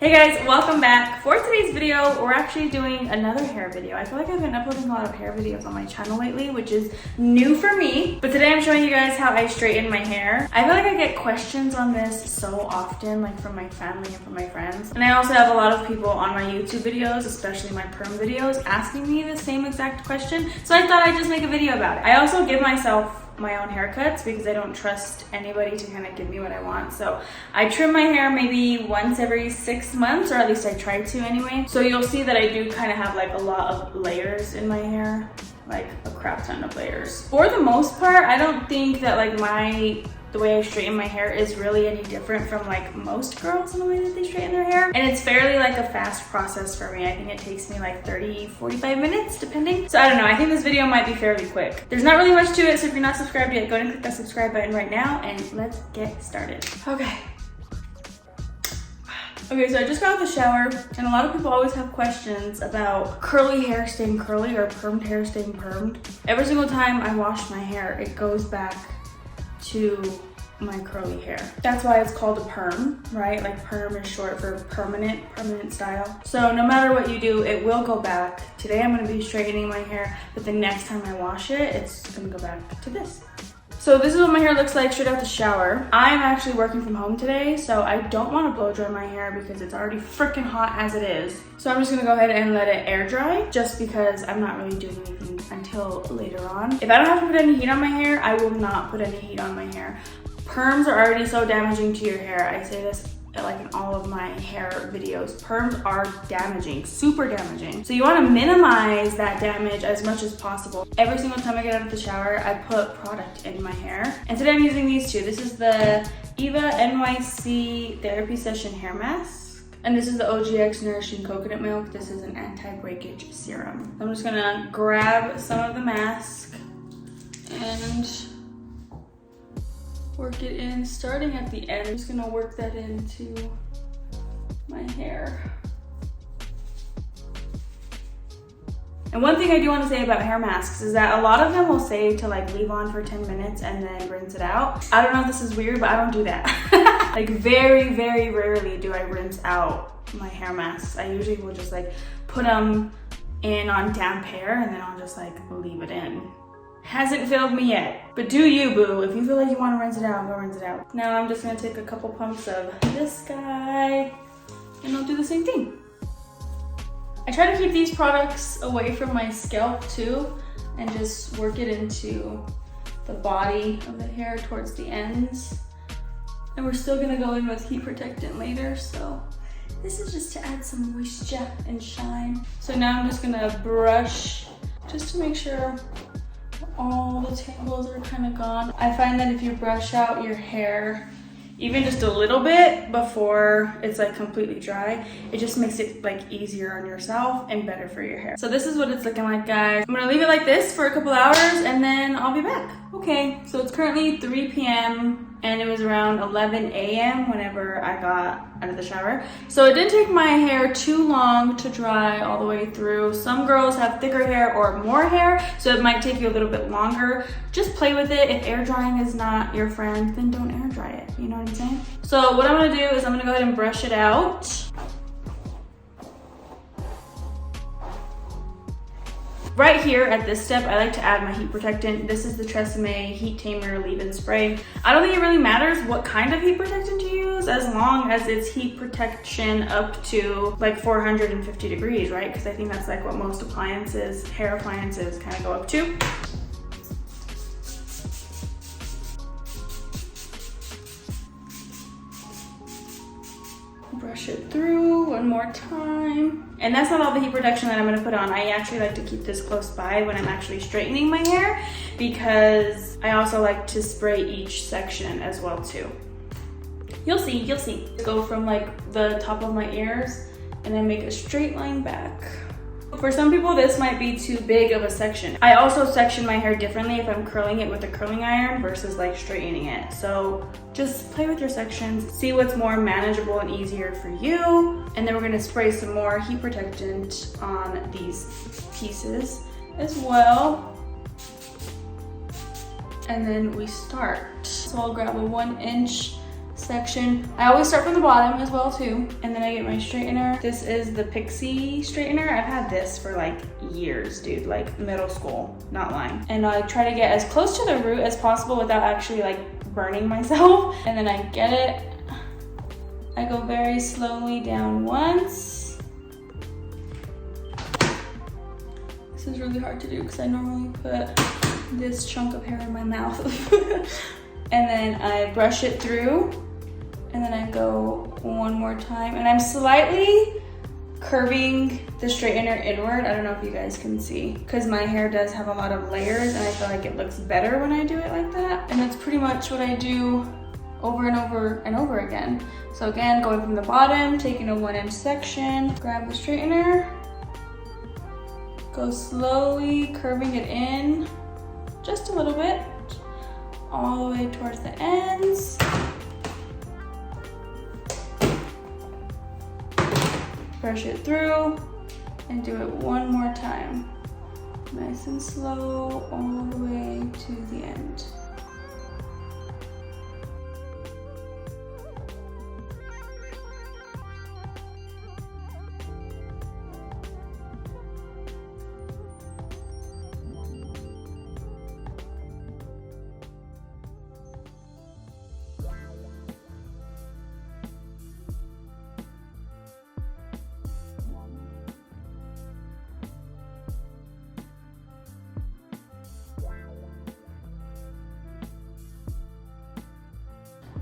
Hey guys, welcome back. For today's video, we're actually doing another hair video. I feel like I've been uploading a lot of hair videos on my channel lately, which is new for me. But today I'm showing you guys how I straighten my hair. I feel like I get questions on this so often, like from my family and from my friends. And I also have a lot of people on my YouTube videos, especially my perm videos, asking me the same exact question. So I thought I'd just make a video about it. I also give myself my own haircuts because I don't trust anybody to kind of give me what I want. So I trim my hair maybe once every 6 months, or at least I try to anyway. So you'll see that I do kind of have like a lot of layers in my hair, like a crap ton of layers. For the most part, I don't think that like the way I straighten my hair is really any different from like most girls in the way that they straighten their hair. And it's fairly like a fast process for me. I think it takes me like 30-45 minutes depending. So I don't know, I think this video might be fairly quick. There's not really much to it, so if you're not subscribed yet, go ahead and click that subscribe button right now and let's get started. Okay, so I just got out of the shower, and a lot of people always have questions about curly hair staying curly or permed hair staying permed. Every single time I wash my hair, it goes back to my curly hair. That's why it's called a perm, right? Like perm is short for permanent style. So no matter what you do, it will go back. Today I'm gonna be straightening my hair, but the next time I wash it, it's gonna go back to this. So this is what my hair looks like straight out the shower. I'm actually working from home today, so I don't want to blow dry my hair because it's already freaking hot as it is. So I'm just gonna go ahead and let it air dry, just because I'm not really doing anything until later on. If I don't have to put any heat on my hair, I will not put any heat on my hair. Perms are already so damaging to your hair. I say this like in all of my hair videos. Perms are damaging, super damaging. So you want to minimize that damage as much as possible. Every single time I get out of the shower, I put product in my hair. And today I'm using these two. This is the EvaNYC Therapy Session Hair Mask. And this is the OGX Nourishing Coconut Milk. This is an anti-breakage serum. I'm just gonna grab some of the mask and work it in, starting at the end. I'm just gonna work that into my hair. And one thing I do want to say about hair masks is that a lot of them will say to like leave on for 10 minutes and then rinse it out. I don't know if this is weird, but I don't do that. Like very, very rarely do I rinse out my hair masks. I usually will just like put them in on damp hair and then I'll just like leave it in. Hasn't failed me yet, but do you, boo. If you feel like you want to rinse it out, go rinse it out. Now I'm just gonna take a couple pumps of this guy and I'll do the same thing. I try to keep these products away from my scalp too and just work it into the body of the hair towards the ends. And we're still gonna go in with heat protectant later, so this is just to add some moisture and shine. So now I'm just gonna brush just to make sure all the tangles are kind of gone. I find that if you brush out your hair even just a little bit before it's like completely dry, it just makes it like easier on yourself and better for your hair. So this is what it's looking like, guys. I'm gonna leave it like this for a couple hours and then I'll be back. Okay, so it's currently 3 p.m. and it was around 11 a.m. whenever I got out of the shower. So it didn't take my hair too long to dry all the way through. Some girls have thicker hair or more hair, so it might take you a little bit longer. Just play with it. If air drying is not your friend, then don't air dry it. You know what I'm saying? So what I'm gonna do is I'm gonna go ahead and brush it out. Right here at this step, I like to add my heat protectant. This is the Tresemme Heat Tamer Leave-In Spray. I don't think it really matters what kind of heat protectant you use as long as it's heat protection up to like 450 degrees, right? Because I think that's like what most appliances, hair appliances kind of go up to. Brush it through one more time. And that's not all the heat protection that I'm gonna put on. I actually like to keep this close by when I'm actually straightening my hair because I also like to spray each section as well too. You'll see, you'll see. Go from like the top of my ears and then make a straight line back. For some people, this might be too big of a section. I also section my hair differently if I'm curling it with a curling iron versus like straightening it. So just play with your sections, see what's more manageable and easier for you. And then we're gonna spray some more heat protectant on these pieces as well. And then we start. So I'll grab a 1-inch section. I always start from the bottom as well too. And then I get my straightener. This is the Pixie straightener. I've had this for like years, dude, like middle school, not lying. And I try to get as close to the root as possible without actually like burning myself. And then I get it. I go very slowly down once. This is really hard to do because I normally put this chunk of hair in my mouth. And then I brush it through, and then I go one more time. And I'm slightly curving the straightener inward. I don't know if you guys can see, because my hair does have a lot of layers and I feel like it looks better when I do it like that. And that's pretty much what I do over and over and over again. So again, going from the bottom, taking a 1-inch section, grab the straightener, go slowly curving it in just a little bit, all the way towards the ends. Brush it through and do it one more time. Nice and slow all the way to the end.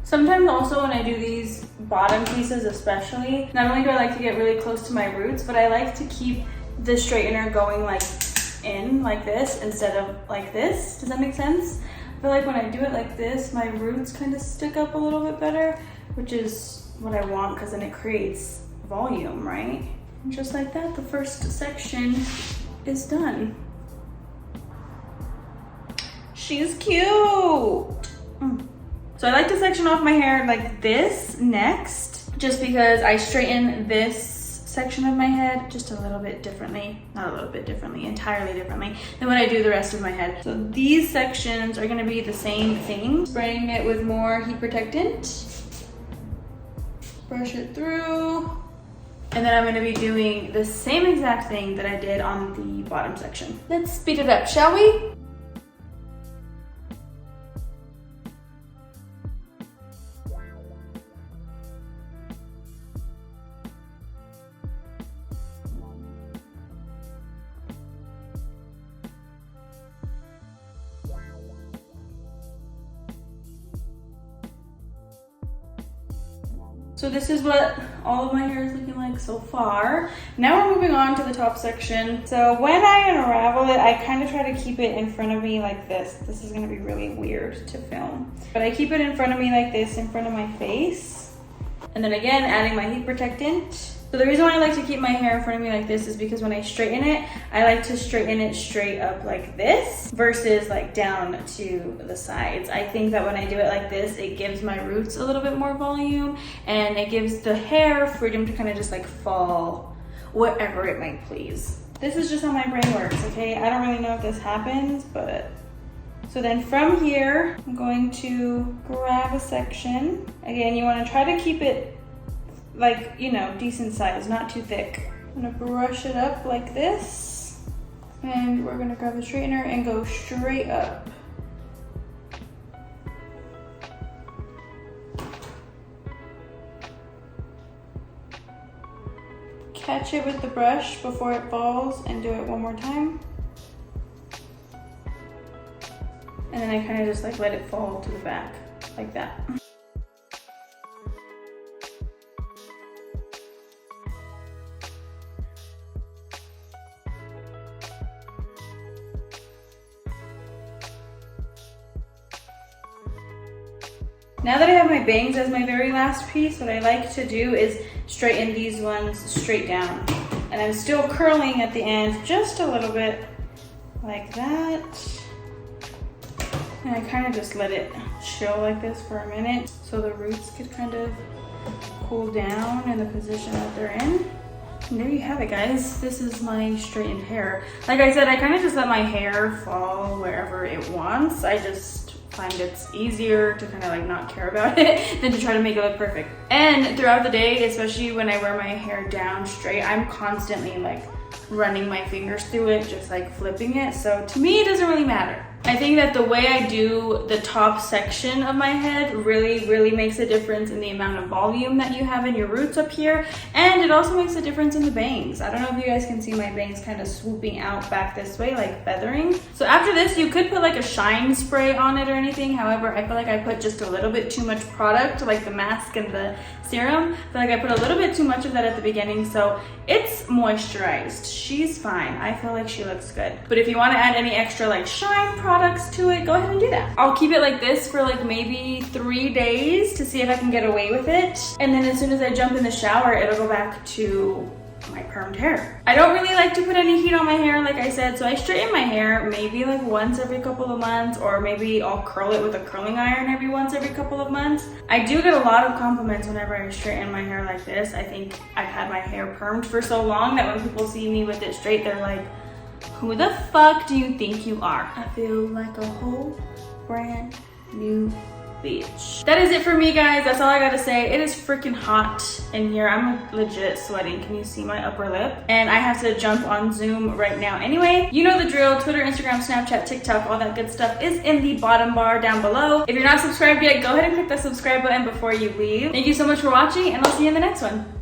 Sometimes also when I do these bottom pieces especially, not only do I like to get really close to my roots, but I like to keep the straightener going like in like this instead of like this. Does that make sense? I feel like when I do it like this, my roots kind of stick up a little bit better, which is what I want because then it creates volume, right? And just like that, the first section is done. She's cute. So I like to section off my hair like this next, just because I straighten this section of my head just a little bit differently, not a little bit differently, entirely differently than what I do the rest of my head. So these sections are gonna be the same thing. Spraying it with more heat protectant, brush it through, and then I'm gonna be doing the same exact thing that I did on the bottom section. Let's speed it up, shall we? So this is what all of my hair is looking like so far. Now we're moving on to the top section. So when I unravel it, I kind of try to keep it in front of me like this. This is gonna be really weird to film. But I keep it in front of me like this, in front of my face. And then again, adding my heat protectant. So the reason why I like to keep my hair in front of me like this is because when I straighten it, I like to straighten it straight up like this versus like down to the sides. I think that when I do it like this, it gives my roots a little bit more volume and it gives the hair freedom to kind of just like fall wherever it might please. This is just how my brain works, okay? I don't really know if this happens, but... So then from here, I'm going to grab a section. Again, you want to try to keep it like, you know, decent size, not too thick. I'm gonna brush it up like this, and we're gonna grab the straightener and go straight up. Catch it with the brush before it falls and do it one more time. And then I kind of just like let it fall to the back, like that. Now that I have my bangs as my very last piece, what I like to do is straighten these ones straight down. And I'm still curling at the end just a little bit like that. And I kind of just let it chill like this for a minute so the roots could kind of cool down in the position that they're in. And there you have it, guys. This is my straightened hair. Like I said, I kind of just let my hair fall wherever it wants. I just find it's easier to kind of like not care about it than to try to make it look perfect. And throughout the day, especially when I wear my hair down straight, I'm constantly like running my fingers through it, just like flipping it. So to me, it doesn't really matter. I think that the way I do the top section of my head really makes a difference in the amount of volume that you have in your roots up here. And it also makes a difference in the bangs. I don't know if you guys can see my bangs kind of swooping out back this way, like feathering. So after this, you could put like a shine spray on it or anything. However, I feel like I put just a little bit too much product, like the mask and the serum. I feel like I put a little bit too much of that at the beginning. So it's moisturized. She's fine. I feel like she looks good. But if you want to add any extra like shine products to it, go ahead and do that. I'll keep it like this for like maybe 3 days to see if I can get away with it. And then as soon as I jump in the shower, it'll go back to my permed hair. I don't really like to put any heat on my hair, like I said, so I straighten my hair maybe like once every couple of months, or maybe I'll curl it with a curling iron every once every couple of months. I do get a lot of compliments whenever I straighten my hair like this. I think I've had my hair permed for so long that when people see me with it straight, they're like, who the fuck do you think you are? I feel like a whole brand new bitch. That is it for me, guys. That's all I gotta say. It is freaking hot in here. I'm legit sweating. Can you see my upper lip? And I have to jump on Zoom right now anyway. You know the drill. Twitter, Instagram, Snapchat, TikTok, all that good stuff is in the bottom bar down below. If you're not subscribed yet, go ahead and click that subscribe button before you leave. Thank you so much for watching, and I'll see you in the next one.